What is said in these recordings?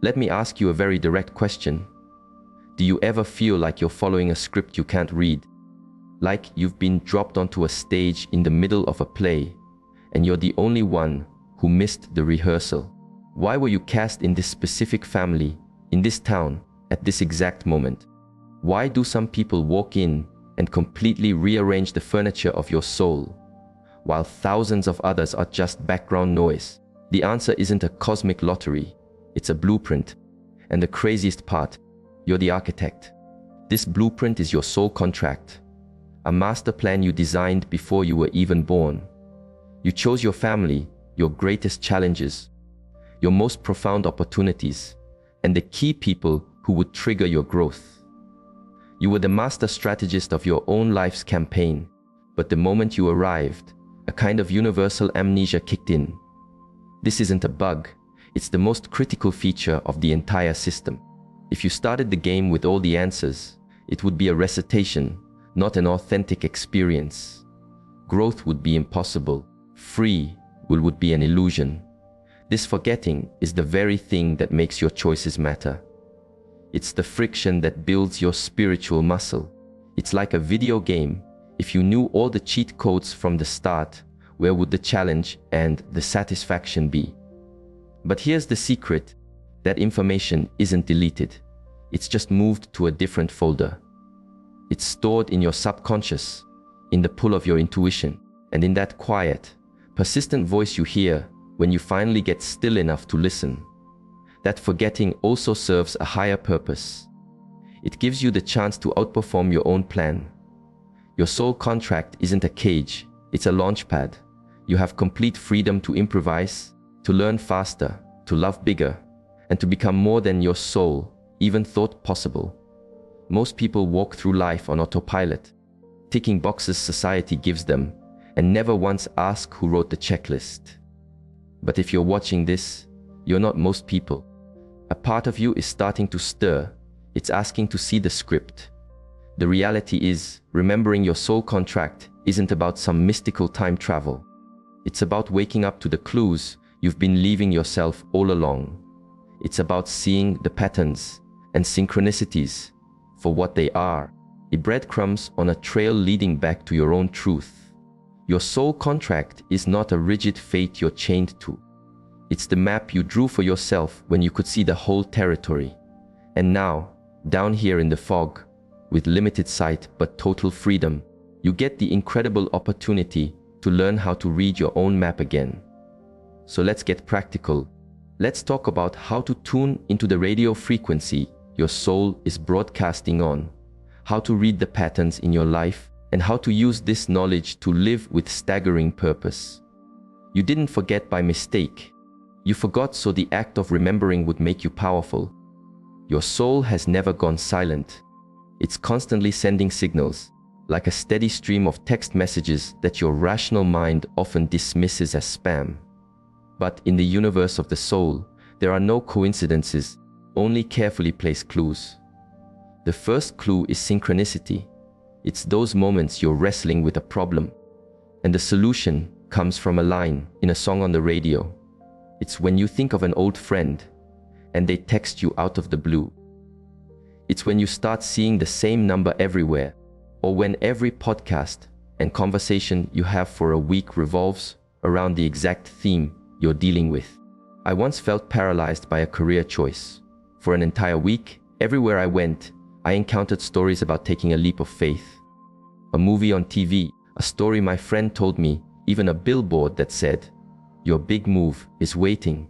Let me ask you a very direct question. Do you ever feel like you're following a script you can't read? Like you've been dropped onto a stage in the middle of a play, and you're the only one who missed the rehearsal? Why were you cast in this specific family, in this town, at this exact moment? Why do some people walk in and completely rearrange the furniture of your soul, while thousands of others are just background noise? The answer isn't a cosmic lottery, it's a blueprint. And the craziest part, you're the architect. This blueprint is your soul contract, a master plan you designed before you were even born. You chose your family, your greatest challenges, your most profound opportunities, and the key people who would trigger your growth. You were the master strategist of your own life's campaign, but the moment you arrived, a kind of universal amnesia kicked in. This isn't a bug, it's the most critical feature of the entire system. If you started the game with all the answers, it would be a recitation, not an authentic experience. Growth would be impossible. Free will would be an illusion. This forgetting is the very thing that makes your choices matter. It's the friction that builds your spiritual muscle. It's like a video game. If you knew all the cheat codes from the start, where would the challenge and the satisfaction be? But here's the secret. That information isn't deleted. It's just moved to a different folder. It's stored in your subconscious, in the pull of your intuition, and in that quiet, persistent voice you hear when you finally get still enough to listen. That forgetting also serves a higher purpose. It gives you the chance to outperform your own plan. Your soul contract isn't a cage, it's a launch pad. You have complete freedom to improvise, to learn faster, to love bigger, and to become more than your soul even thought possible. Most people walk through life on autopilot, ticking boxes society gives them, and never once ask who wrote the checklist. But if you're watching this, you're not most people. A part of you is starting to stir. It's asking to see the script. The reality is, remembering your soul contract isn't about some mystical time travel. It's about waking up to the clues you've been leaving yourself all along. It's about seeing the patterns and synchronicities for what they are, the breadcrumbs on a trail leading back to your own truth. Your soul contract is not a rigid fate you're chained to. It's the map you drew for yourself when you could see the whole territory. And now, down here in the fog, with limited sight but total freedom, you get the incredible opportunity to learn how to read your own map again. So let's get practical. Let's talk about how to tune into the radio frequency your soul is broadcasting on, how to read the patterns in your life, and how to use this knowledge to live with staggering purpose. You didn't forget by mistake. You forgot so the act of remembering would make you powerful. Your soul has never gone silent. It's constantly sending signals, like a steady stream of text messages that your rational mind often dismisses as spam. But in the universe of the soul, there are no coincidences, only carefully placed clues. The first clue is synchronicity. It's those moments you're wrestling with a problem, and the solution comes from a line in a song on the radio. It's when you think of an old friend, and they text you out of the blue. It's when you start seeing the same number everywhere, or when every podcast and conversation you have for a week revolves around the exact theme you're dealing with. I once felt paralyzed by a career choice. For an entire week, everywhere I went, I encountered stories about taking a leap of faith. A movie on TV, a story my friend told me, even a billboard that said, "Your big move is waiting."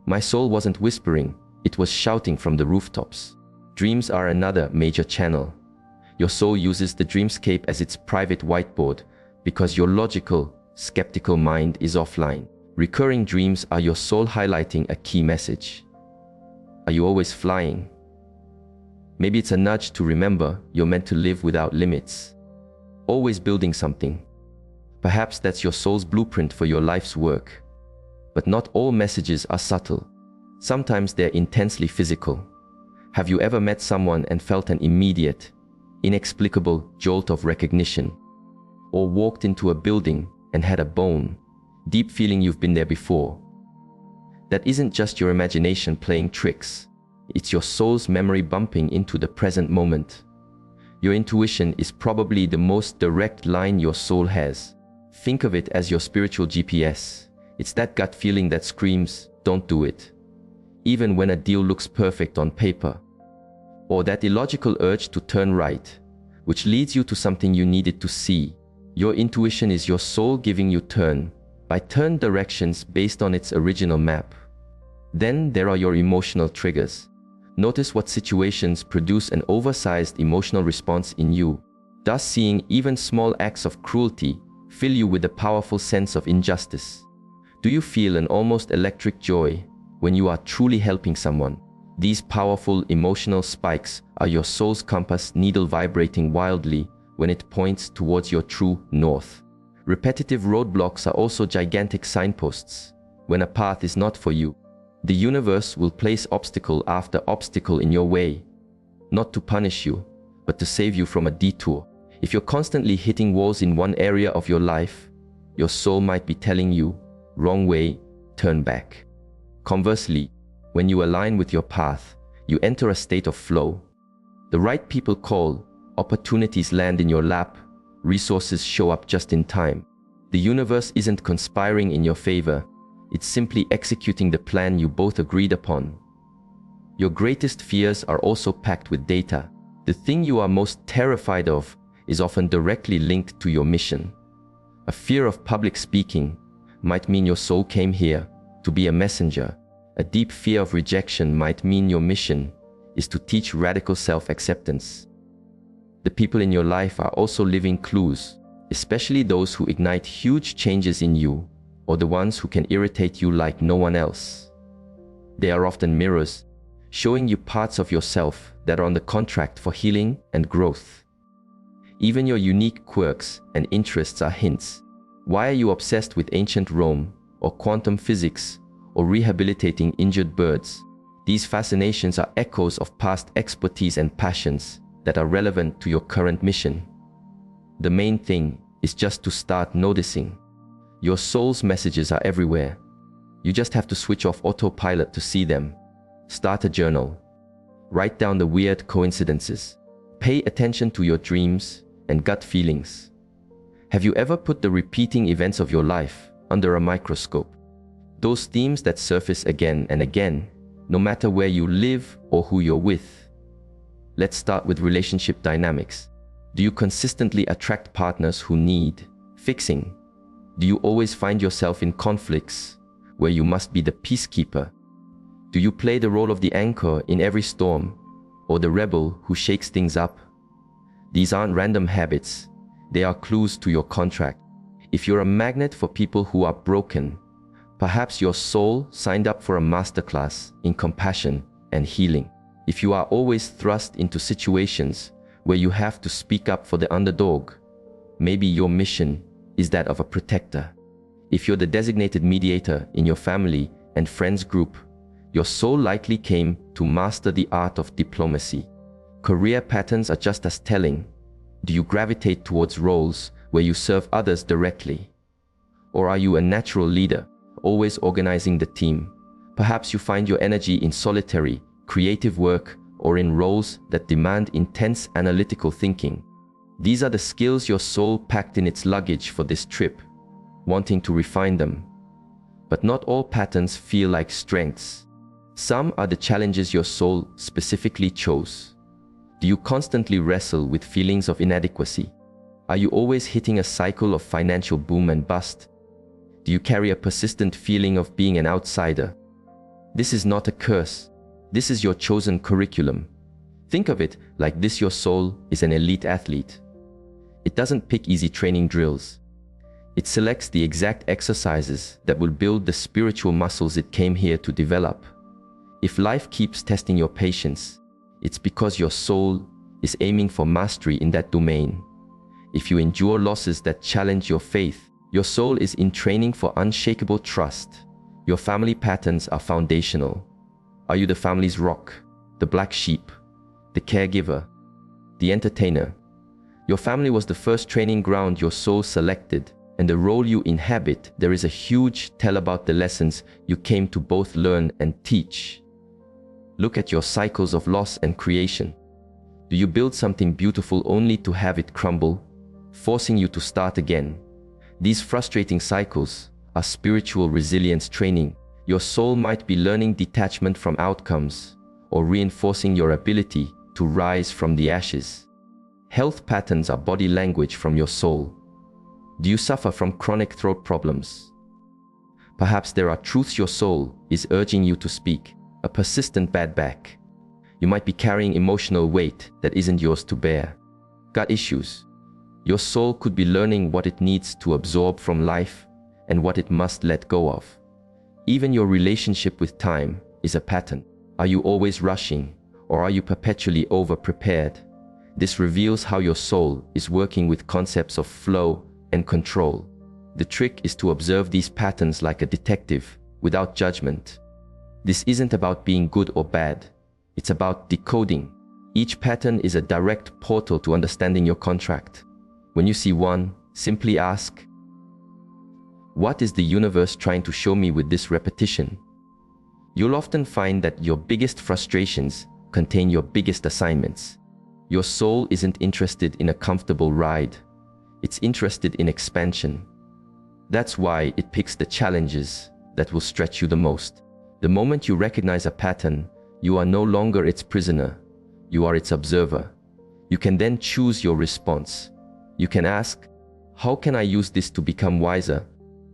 My soul wasn't whispering, it was shouting from the rooftops. Dreams are another major channel. Your soul uses the dreamscape as its private whiteboard because your logical, skeptical mind is offline. Recurring dreams are your soul highlighting a key message. Are you always flying? Maybe it's a nudge to remember you're meant to live without limits. Always building something. Perhaps that's your soul's blueprint for your life's work. But not all messages are subtle. Sometimes they're intensely physical. Have you ever met someone and felt an immediate, inexplicable jolt of recognition? Or walked into a building and had a bone, deep feeling you've been there before? That isn't just your imagination playing tricks. It's your soul's memory bumping into the present moment. Your intuition is probably the most direct line your soul has. Think of it as your spiritual GPS. It's that gut feeling that screams, "Don't do it," even when a deal looks perfect on paper. Or that illogical urge to turn right, which leads you to something you needed to see. Your intuition is your soul giving you turn-by-turn directions based on its original map. Then there are your emotional triggers. Notice what situations produce an oversized emotional response in you. Does seeing even small acts of cruelty fill you with a powerful sense of injustice? Do you feel an almost electric joy when you are truly helping someone? These powerful emotional spikes are your soul's compass needle vibrating wildly when it points towards your true north. Repetitive roadblocks are also gigantic signposts. When a path is not for you, the universe will place obstacle after obstacle in your way, not to punish you, but to save you from a detour. If you're constantly hitting walls in one area of your life, your soul might be telling you, "Wrong way, turn back." Conversely, when you align with your path, you enter a state of flow. The right people call, opportunities land in your lap, resources show up just in time. The universe isn't conspiring in your favor. It's simply executing the plan you both agreed upon. Your greatest fears are also packed with data. The thing you are most terrified of is often directly linked to your mission. A fear of public speaking might mean your soul came here to be a messenger. A deep fear of rejection might mean your mission is to teach radical self-acceptance. The people in your life are also living clues, especially those who ignite huge changes in you, or the ones who can irritate you like no one else. They are often mirrors, showing you parts of yourself that are on the contract for healing and growth. Even your unique quirks and interests are hints. Why are you obsessed with ancient Rome, or quantum physics, or rehabilitating injured birds? These fascinations are echoes of past expertise and passions that are relevant to your current mission. The main thing is just to start noticing. Your soul's messages are everywhere. You just have to switch off autopilot to see them. Start a journal. Write down the weird coincidences. Pay attention to your dreams and gut feelings. Have you ever put the repeating events of your life under a microscope? Those themes that surface again and again, no matter where you live or who you're with. Let's start with relationship dynamics. Do you consistently attract partners who need fixing? Do you always find yourself in conflicts where you must be the peacekeeper? Do you play the role of the anchor in every storm, or the rebel who shakes things up? These aren't random habits. They are clues to your contract. If you're a magnet for people who are broken, perhaps your soul signed up for a masterclass in compassion and healing. If you are always thrust into situations where you have to speak up for the underdog, maybe your mission is that of a protector. If you're the designated mediator in your family and friends group, your soul likely came to master the art of diplomacy. Career patterns are just as telling. Do you gravitate towards roles where you serve others directly? Or are you a natural leader, always organizing the team? Perhaps you find your energy in solitary, creative work or in roles that demand intense analytical thinking. These are the skills your soul packed in its luggage for this trip, wanting to refine them. But not all patterns feel like strengths. Some are the challenges your soul specifically chose. Do you constantly wrestle with feelings of inadequacy? Are you always hitting a cycle of financial boom and bust? Do you carry a persistent feeling of being an outsider? This is not a curse. This is your chosen curriculum. Think of it like this: your soul is an elite athlete. It doesn't pick easy training drills. It selects the exact exercises that will build the spiritual muscles it came here to develop. If life keeps testing your patience, it's because your soul is aiming for mastery in that domain. If you endure losses that challenge your faith, your soul is in training for unshakable trust. Your family patterns are foundational. Are you the family's rock, the black sheep, the caregiver, the entertainer? Your family was the first training ground your soul selected, and the role you inhabit, there is a huge tell about the lessons you came to both learn and teach. Look at your cycles of loss and creation. Do you build something beautiful only to have it crumble, forcing you to start again? These frustrating cycles are spiritual resilience training. Your soul might be learning detachment from outcomes or reinforcing your ability to rise from the ashes. Health patterns are body language from your soul. Do you suffer from chronic throat problems? Perhaps there are truths your soul is urging you to speak, a persistent bad back. You might be carrying emotional weight that isn't yours to bear. Gut issues. Your soul could be learning what it needs to absorb from life and what it must let go of. Even your relationship with time is a pattern. Are you always rushing, or are you perpetually over-prepared? This reveals how your soul is working with concepts of flow and control. The trick is to observe these patterns like a detective, without judgment. This isn't about being good or bad. It's about decoding. Each pattern is a direct portal to understanding your contract. When you see one, simply ask, what is the universe trying to show me with this repetition? You'll often find that your biggest frustrations contain your biggest assignments. Your soul isn't interested in a comfortable ride. It's interested in expansion. That's why it picks the challenges that will stretch you the most. The moment you recognize a pattern, you are no longer its prisoner. You are its observer. You can then choose your response. You can ask, how can I use this to become wiser?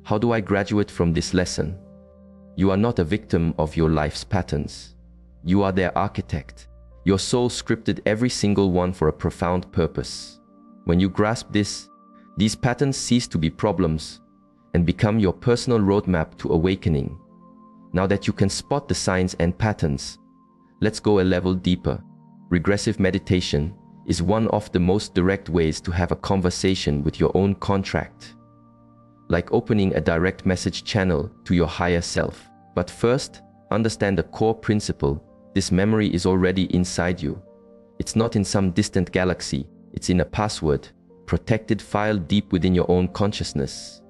How do I graduate from this lesson? You are not a victim of your life's patterns. You are their architect. Your soul scripted every single one for a profound purpose. When you grasp this, these patterns cease to be problems and become your personal roadmap to awakening. Now that you can spot the signs and patterns, let's go a level deeper. Regressive meditation is one of the most direct ways to have a conversation with your own contract, like opening a direct message channel to your higher self. But first, understand the core principle. This memory is already inside you. It's not in some distant galaxy. It's in a password, protected file deep within your own consciousness.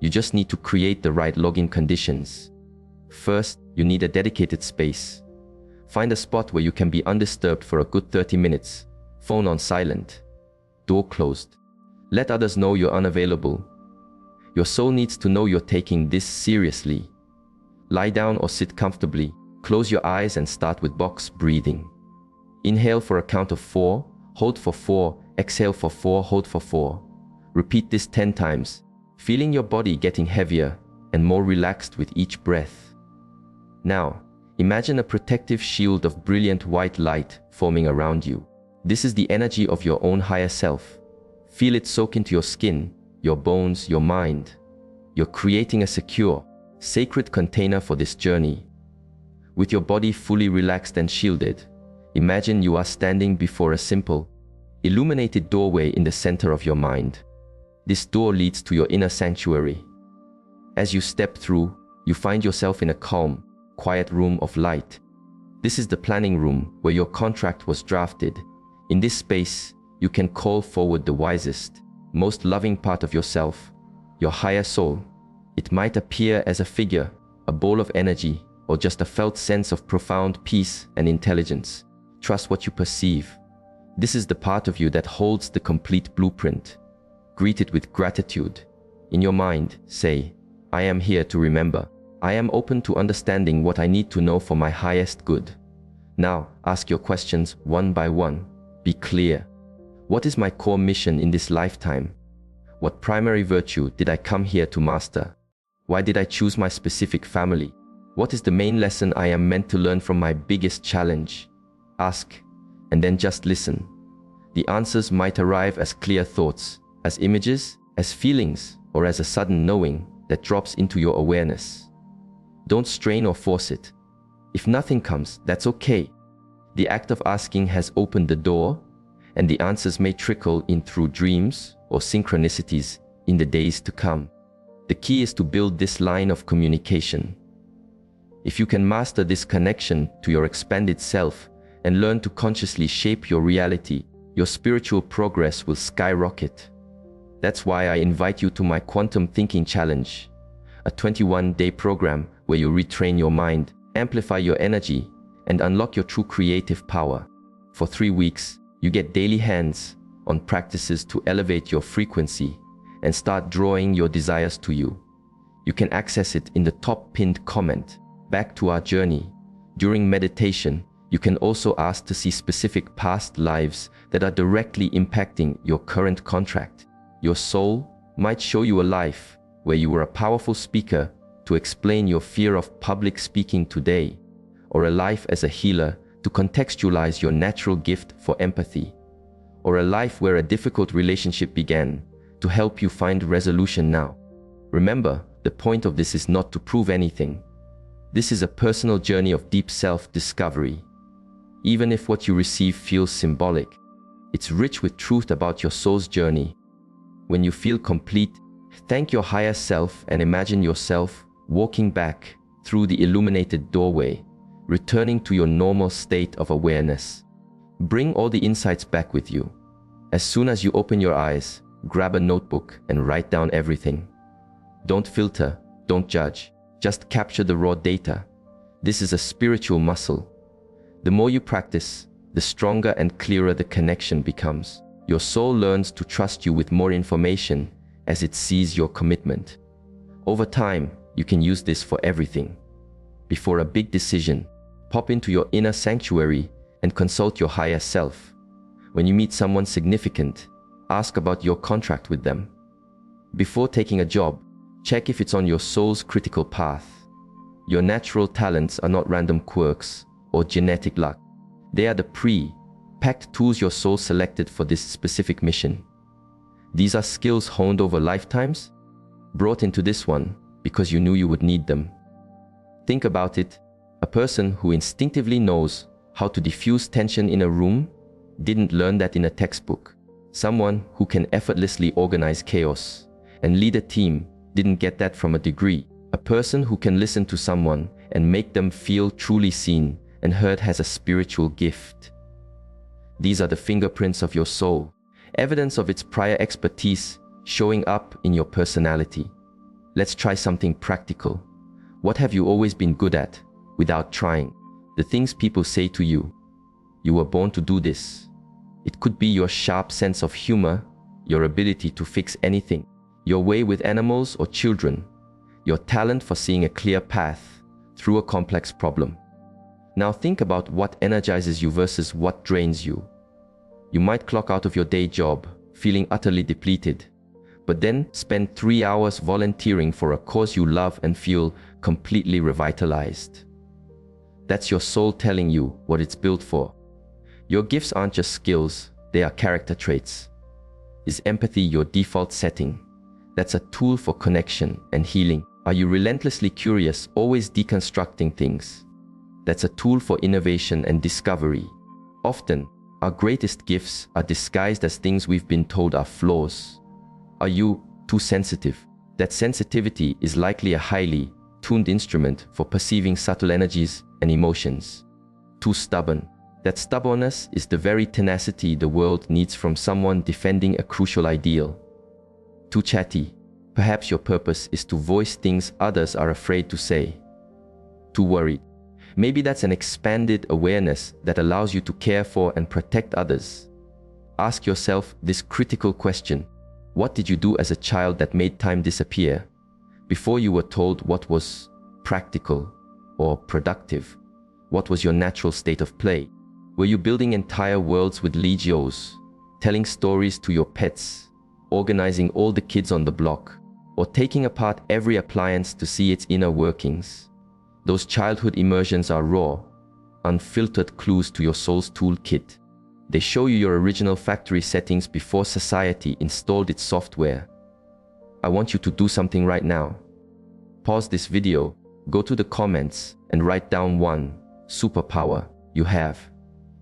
You just need to create the right login conditions. First, you need a dedicated space. Find a spot where you can be undisturbed for a good 30 minutes. Phone on silent. Door closed. Let others know you're unavailable. Your soul needs to know you're taking this seriously. Lie down or sit comfortably. Close your eyes and start with box breathing. Inhale for a count of 4, hold for 4, exhale for 4, hold for 4. Repeat this 10 times, feeling your body getting heavier and more relaxed with each breath. Now, imagine a protective shield of brilliant white light forming around you. This is the energy of your own higher self. Feel it soak into your skin, your bones, your mind. You're creating a secure, sacred container for this journey. With your body fully relaxed and shielded, imagine you are standing before a simple, illuminated doorway in the center of your mind. This door leads to your inner sanctuary. As you step through, you find yourself in a calm, quiet room of light. This is the planning room where your contract was drafted. In this space, you can call forward the wisest, most loving part of yourself, your higher soul. It might appear as a figure, a ball of energy, or just a felt sense of profound peace and intelligence. Trust what you perceive. This is the part of you that holds the complete blueprint. Greet it with gratitude. In your mind, say, I am here to remember. I am open to understanding what I need to know for my highest good. Now, ask your questions one by one. Be clear. What is my core mission in this lifetime? What primary virtue did I come here to master? Why did I choose my specific family? What is the main lesson I am meant to learn from my biggest challenge? Ask, and then just listen. The answers might arrive as clear thoughts, as images, as feelings, or as a sudden knowing that drops into your awareness. Don't strain or force it. If nothing comes, that's okay. The act of asking has opened the door, and the answers may trickle in through dreams or synchronicities in the days to come. The key is to build this line of communication. If you can master this connection to your expanded self and learn to consciously shape your reality, your spiritual progress will skyrocket. That's why I invite you to my Quantum Thinking Challenge, a 21-day program where you retrain your mind, amplify your energy, and unlock your true creative power. For 3 weeks, you get daily hands-on practices to elevate your frequency and start drawing your desires to you. You can access it in the top pinned comment. Back to our journey. During meditation, you can also ask to see specific past lives that are directly impacting your current contract. Your soul might show you a life where you were a powerful speaker to explain your fear of public speaking today, or a life as a healer to contextualize your natural gift for empathy, or a life where a difficult relationship began to help you find resolution now. Remember, the point of this is not to prove anything. This is a personal journey of deep self-discovery. Even if what you receive feels symbolic, it's rich with truth about your soul's journey. When you feel complete, thank your higher self and imagine yourself walking back through the illuminated doorway, returning to your normal state of awareness. Bring all the insights back with you. As soon as you open your eyes, grab a notebook and write down everything. Don't filter, don't judge, just capture the raw data. This is a spiritual muscle. The more you practice, the stronger and clearer the connection becomes. Your soul learns to trust you with more information as it sees your commitment. Over time, you can use this for everything. Before a big decision, pop into your inner sanctuary and consult your higher self. When you meet someone significant, ask about your contract with them. Before taking a job, check if it's on your soul's critical path. Your natural talents are not random quirks or genetic luck. They are the pre-packed tools your soul selected for this specific mission. These are skills honed over lifetimes, brought into this one because you knew you would need them. Think about it. A person who instinctively knows how to diffuse tension in a room didn't learn that in a textbook. Someone who can effortlessly organize chaos and lead a team didn't get that from a degree. A person who can listen to someone and make them feel truly seen and heard has a spiritual gift. These are the fingerprints of your soul, evidence of its prior expertise showing up in your personality. Let's try something practical. What have you always been good at without trying? The things people say to you. You were born to do this. It could be your sharp sense of humor, your ability to fix anything, your way with animals or children, your talent for seeing a clear path through a complex problem. Now think about what energizes you versus what drains you. You might clock out of your day job feeling utterly depleted, but then spend 3 hours volunteering for a cause you love and feel completely revitalized. That's your soul telling you what it's built for. Your gifts aren't just skills, they are character traits. Is empathy your default setting? That's a tool for connection and healing. Are you relentlessly curious, always deconstructing things? That's a tool for innovation and discovery. Often, our greatest gifts are disguised as things we've been told are flaws. Are you too sensitive? That sensitivity is likely a highly tuned instrument for perceiving subtle energies and emotions. Too stubborn? That stubbornness is the very tenacity the world needs from someone defending a crucial ideal. Too chatty? Perhaps your purpose is to voice things others are afraid to say. Too worried? Maybe that's an expanded awareness that allows you to care for and protect others. Ask yourself this critical question. What did you do as a child that made time disappear? Before you were told what was practical or productive, what was your natural state of play? Were you building entire worlds with Legos, telling stories to your pets, organizing all the kids on the block, or taking apart every appliance to see its inner workings? Those childhood immersions are raw, unfiltered clues to your soul's toolkit. They show you your original factory settings before society installed its software. I want you to do something right now. Pause this video, go to the comments, and write down one superpower you have.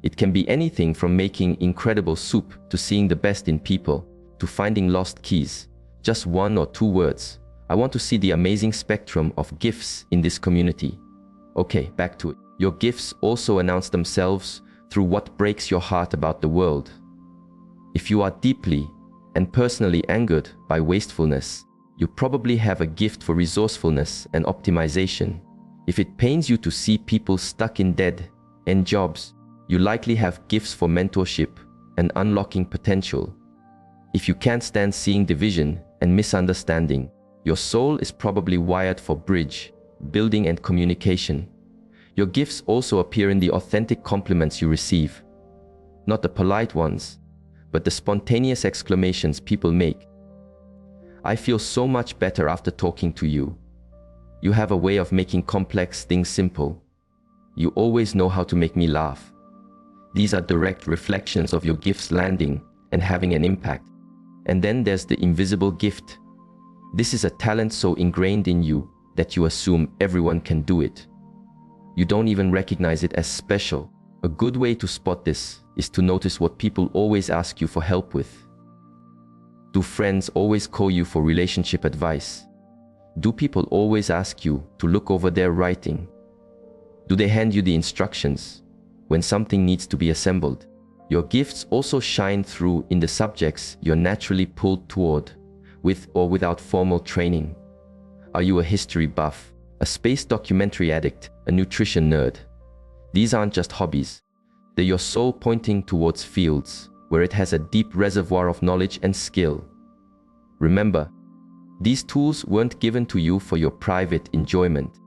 It can be anything from making incredible soup to seeing the best in people to finding lost keys. Just 1 or 2 words. I want to see the amazing spectrum of gifts in this community. Okay, back to it. Your gifts also announce themselves through what breaks your heart about the world. If you are deeply and personally angered by wastefulness. You probably have a gift for resourcefulness and optimization. If it pains you to see people stuck in dead-end jobs, you likely have gifts for mentorship and unlocking potential. If you can't stand seeing division and misunderstanding, your soul is probably wired for bridge, building and communication. Your gifts also appear in the authentic compliments you receive. Not the polite ones, but the spontaneous exclamations people make. I feel so much better after talking to you. You have a way of making complex things simple. You always know how to make me laugh. These are direct reflections of your gifts landing and having an impact. And then there's the invisible gift. This is a talent so ingrained in you that you assume everyone can do it. You don't even recognize it as special. A good way to spot this is to notice what people always ask you for help with. Do friends always call you for relationship advice? Do people always ask you to look over their writing? Do they hand you the instructions when something needs to be assembled? Your gifts also shine through in the subjects you're naturally pulled toward, with or without formal training. Are you a history buff, a space documentary addict, a nutrition nerd? These aren't just hobbies. They're your soul pointing towards fields where it has a deep reservoir of knowledge and skill. Remember, these tools weren't given to you for your private enjoyment.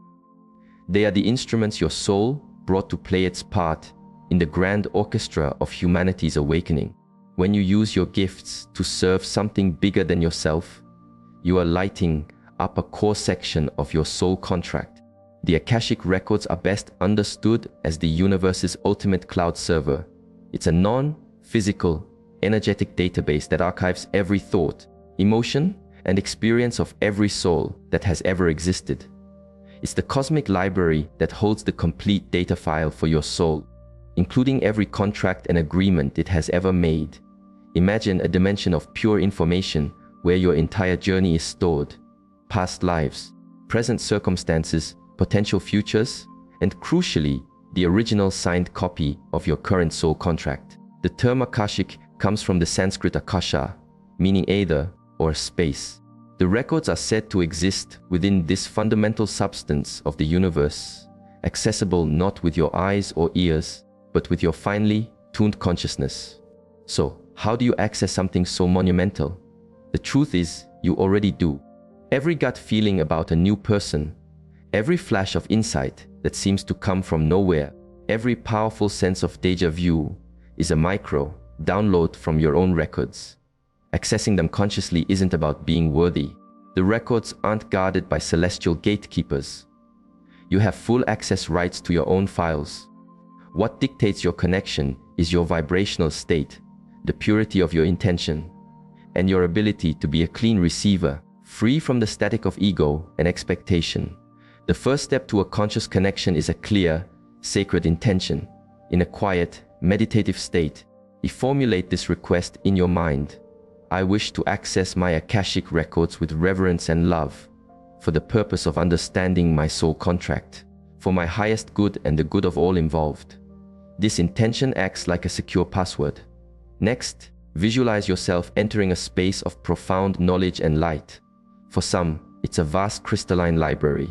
They are the instruments your soul brought to play its part in the grand orchestra of humanity's awakening. When you use your gifts to serve something bigger than yourself, you are lighting up a core section of your soul contract. The Akashic records are best understood as the universe's ultimate cloud server. It's a non-physical, energetic database that archives every thought, emotion, and experience of every soul that has ever existed. It's the cosmic library that holds the complete data file for your soul, including every contract and agreement it has ever made. Imagine a dimension of pure information where your entire journey is stored. Past lives, present circumstances, potential futures, and crucially, the original signed copy of your current soul contract. The term Akashic comes from the Sanskrit Akasha, meaning either or space. The records are said to exist within this fundamental substance of the universe, accessible not with your eyes or ears, but with your finely tuned consciousness. So, how do you access something so monumental? The truth is, you already do. Every gut feeling about a new person, every flash of insight that seems to come from nowhere, every powerful sense of déjà vu is a micro download from your own records. Accessing them consciously isn't about being worthy. The records aren't guarded by celestial gatekeepers. You have full access rights to your own files. What dictates your connection is your vibrational state, the purity of your intention, and your ability to be a clean receiver, free from the static of ego and expectation. The first step to a conscious connection is a clear, sacred intention. In a quiet, meditative state, you formulate this request in your mind. I wish to access my Akashic records with reverence and love, for the purpose of understanding my soul contract, for my highest good and the good of all involved. This intention acts like a secure password. Next, visualize yourself entering a space of profound knowledge and light. For some, it's a vast crystalline library.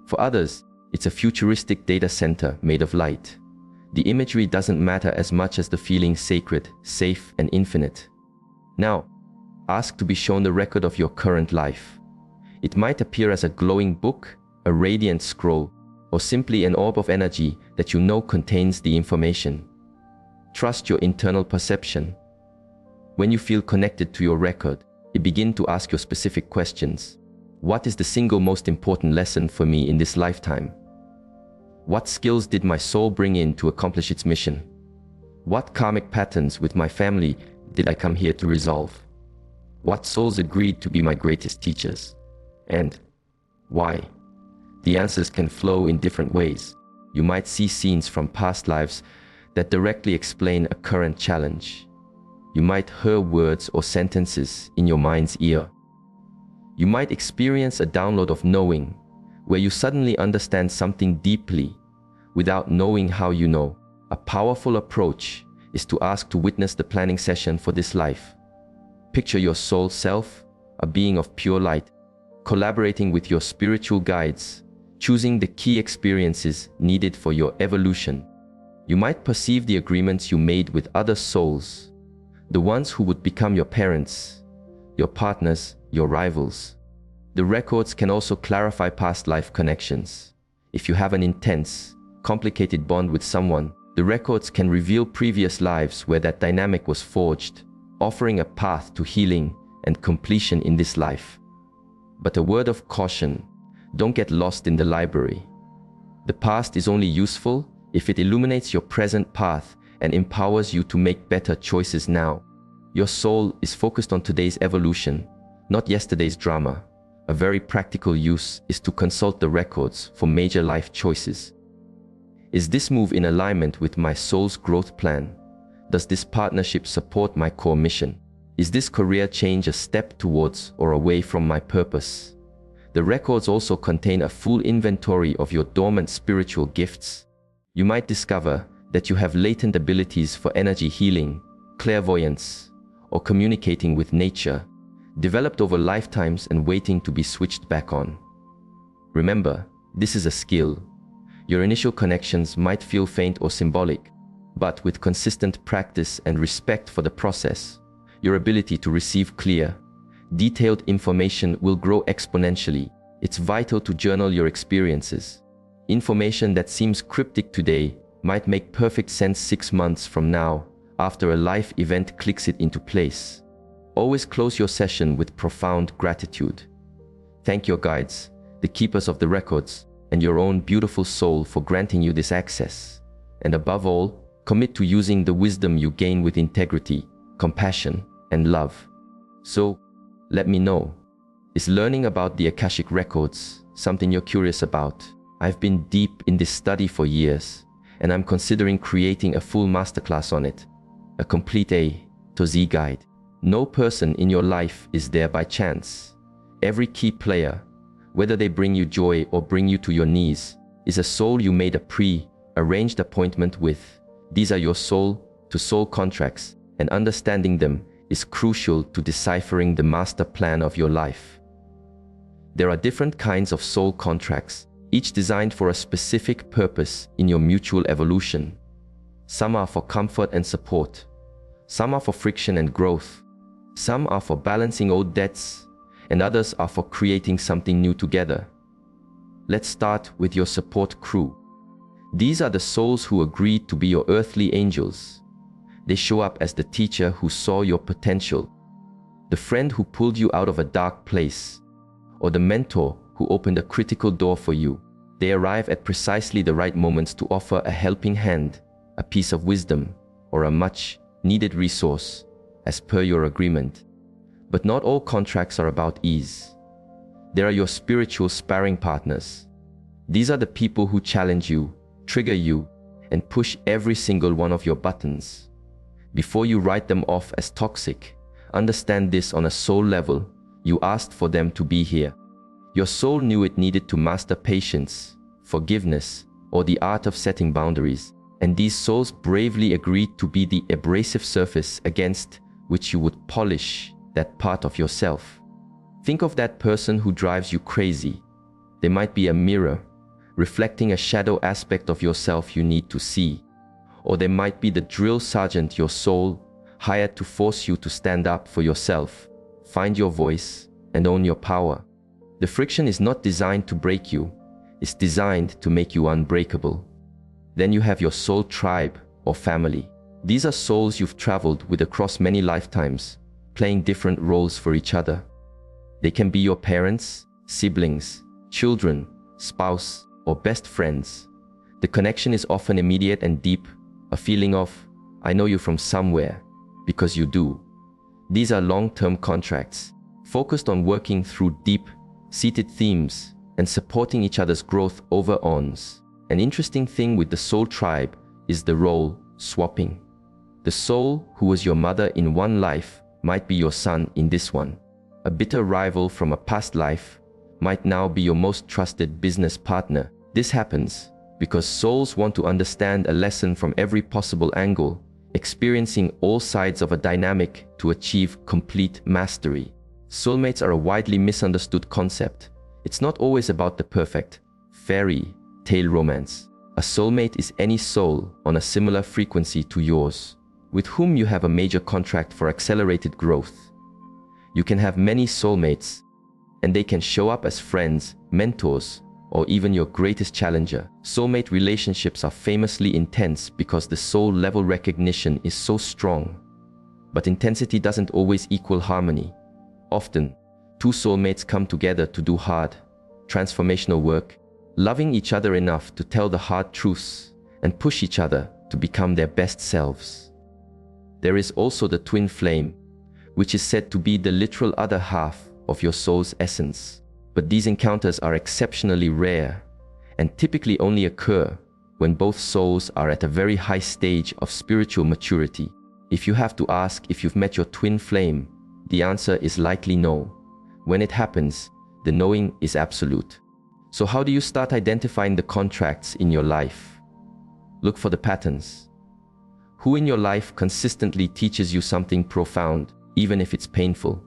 For others, it's a futuristic data center made of light. The imagery doesn't matter as much as the feeling sacred, safe, and infinite. Now, ask to be shown the record of your current life. It might appear as a glowing book, a radiant scroll, or simply an orb of energy that you know contains the information. Trust your internal perception. When you feel connected to your record, you begin to ask your specific questions. What is the single most important lesson for me in this lifetime? What skills did my soul bring in to accomplish its mission? What karmic patterns with my family did I come here to resolve? What souls agreed to be my greatest teachers? And why? The answers can flow in different ways. You might see scenes from past lives that directly explain a current challenge. You might hear words or sentences in your mind's ear. You might experience a download of knowing, where you suddenly understand something deeply without knowing how you know. A powerful approach is to ask to witness the planning session for this life. Picture your soul self, a being of pure light, collaborating with your spiritual guides, choosing the key experiences needed for your evolution. You might perceive the agreements you made with other souls, the ones who would become your parents, your partners, your rivals. The records can also clarify past life connections. If you have an intense, complicated bond with someone, the records can reveal previous lives where that dynamic was forged, offering a path to healing and completion in this life. But a word of caution, don't get lost in the library. The past is only useful if it illuminates your present path and empowers you to make better choices now. Your soul is focused on today's evolution, not yesterday's drama. A very practical use is to consult the records for major life choices. Is this move in alignment with my soul's growth plan? Does this partnership support my core mission? Is this career change a step towards or away from my purpose? The records also contain a full inventory of your dormant spiritual gifts. You might discover that you have latent abilities for energy healing, clairvoyance, or communicating with nature, developed over lifetimes and waiting to be switched back on. Remember, this is a skill. Your initial connections might feel faint or symbolic, but with consistent practice and respect for the process, your ability to receive clear, detailed information will grow exponentially. It's vital to journal your experiences. Information that seems cryptic today might make perfect sense 6 months from now, after a life event clicks it into place. Always close your session with profound gratitude. Thank your guides, the keepers of the records, and your own beautiful soul for granting you this access. And above all, commit to using the wisdom you gain with integrity, compassion, and love. So, let me know. Is learning about the Akashic records something you're curious about? I've been deep in this study for years, and I'm considering creating a full masterclass on it. A complete A to Z guide. No person in your life is there by chance. Every key player, whether they bring you joy or bring you to your knees, is a soul you made a pre-arranged appointment with. These are your soul-to-soul contracts, and understanding them is crucial to deciphering the master plan of your life. There are different kinds of soul contracts, each designed for a specific purpose in your mutual evolution. Some are for comfort and support. Some are for friction and growth. Some are for balancing old debts, and others are for creating something new together. Let's start with your support crew. These are the souls who agreed to be your earthly angels. They show up as the teacher who saw your potential, the friend who pulled you out of a dark place, or the mentor who opened a critical door for you. They arrive at precisely the right moments to offer a helping hand, a piece of wisdom, or a much-needed resource, as per your agreement. But not all contracts are about ease. There are your spiritual sparring partners. These are the people who challenge you, trigger you, and push every single one of your buttons. Before you write them off as toxic, understand this on a soul level. You asked for them to be here. Your soul knew it needed to master patience, forgiveness, or the art of setting boundaries, and these souls bravely agreed to be the abrasive surface against which you would polish that part of yourself. Think of that person who drives you crazy. They might be a mirror, reflecting a shadow aspect of yourself you need to see. Or they might be the drill sergeant your soul hired to force you to stand up for yourself, find your voice, and own your power. The friction is not designed to break you, it's designed to make you unbreakable. Then you have your soul tribe or family. These are souls you've traveled with across many lifetimes, playing different roles for each other. They can be your parents, siblings, children, spouse, or best friends. The connection is often immediate and deep, a feeling of, I know you from somewhere, because you do. These are long-term contracts, focused on working through deep-seated themes and supporting each other's growth over ons. An interesting thing with the soul tribe is the role swapping. The soul who was your mother in one life might be your son in this one. A bitter rival from a past life might now be your most trusted business partner. This happens because souls want to understand a lesson from every possible angle experiencing all sides of a dynamic to achieve complete mastery. Soulmates are a widely misunderstood concept. It's not always about the perfect fairy tale romance. A soulmate is any soul on a similar frequency to yours, with whom you have a major contract for accelerated growth. You can have many soulmates, and they can show up as friends, mentors, or even your greatest challenger. Soulmate relationships are famously intense because the soul-level recognition is so strong. But intensity doesn't always equal harmony. Often, two soulmates come together to do hard, transformational work, loving each other enough to tell the hard truths and push each other to become their best selves. There is also the twin flame, which is said to be the literal other half of your soul's essence. But these encounters are exceptionally rare and typically only occur when both souls are at a very high stage of spiritual maturity. If you have to ask if you've met your twin flame, the answer is likely no. When it happens, the knowing is absolute. So how do you start identifying the contracts in your life? Look for the patterns. Who in your life consistently teaches you something profound, even if it's painful?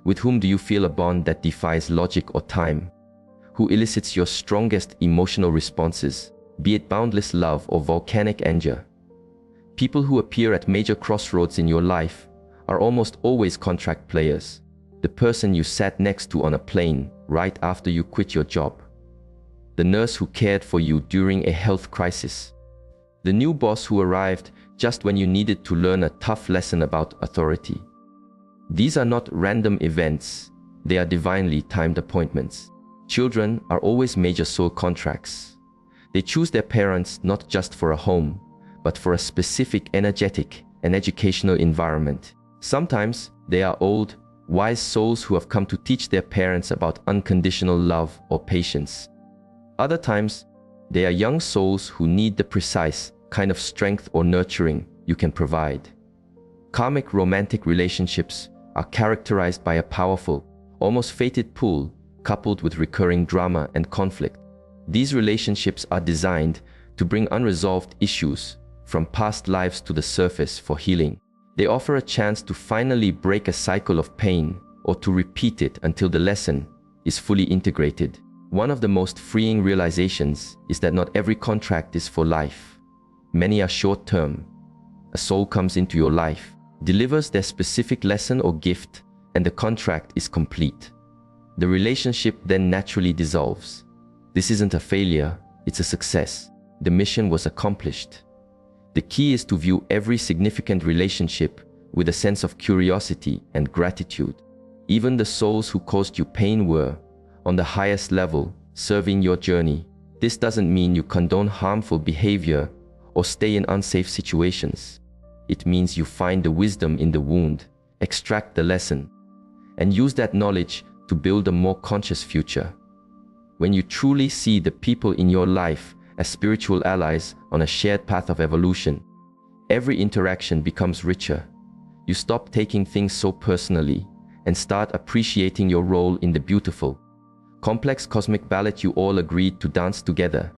With whom do you feel a bond that defies logic or time? Who elicits your strongest emotional responses, be it boundless love or volcanic anger? People who appear at major crossroads in your life are almost always contract players. The person you sat next to on a plane right after you quit your job. The nurse who cared for you during a health crisis. The new boss who arrived just when you needed to learn a tough lesson about authority. These are not random events, they are divinely timed appointments. Children are always major soul contracts. They choose their parents not just for a home, but for a specific energetic and educational environment. Sometimes they are old, wise souls who have come to teach their parents about unconditional love or patience. Other times, they are young souls who need the precise kind of strength or nurturing you can provide. Karmic romantic relationships are characterized by a powerful, almost fated pull coupled with recurring drama and conflict. These relationships are designed to bring unresolved issues from past lives to the surface for healing. They offer a chance to finally break a cycle of pain or to repeat it until the lesson is fully integrated. One of the most freeing realizations is that not every contract is for life. Many are short-term. A soul comes into your life, delivers their specific lesson or gift, and the contract is complete. The relationship then naturally dissolves. This isn't a failure, it's a success. The mission was accomplished. The key is to view every significant relationship with a sense of curiosity and gratitude. Even the souls who caused you pain were, on the highest level, serving your journey. This doesn't mean you condone harmful behavior or stay in unsafe situations. It means you find the wisdom in the wound, extract the lesson, and use that knowledge to build a more conscious future. When you truly see the people in your life as spiritual allies on a shared path of evolution, every interaction becomes richer. You stop taking things so personally and start appreciating your role in the beautiful, complex cosmic ballet you all agreed to dance together.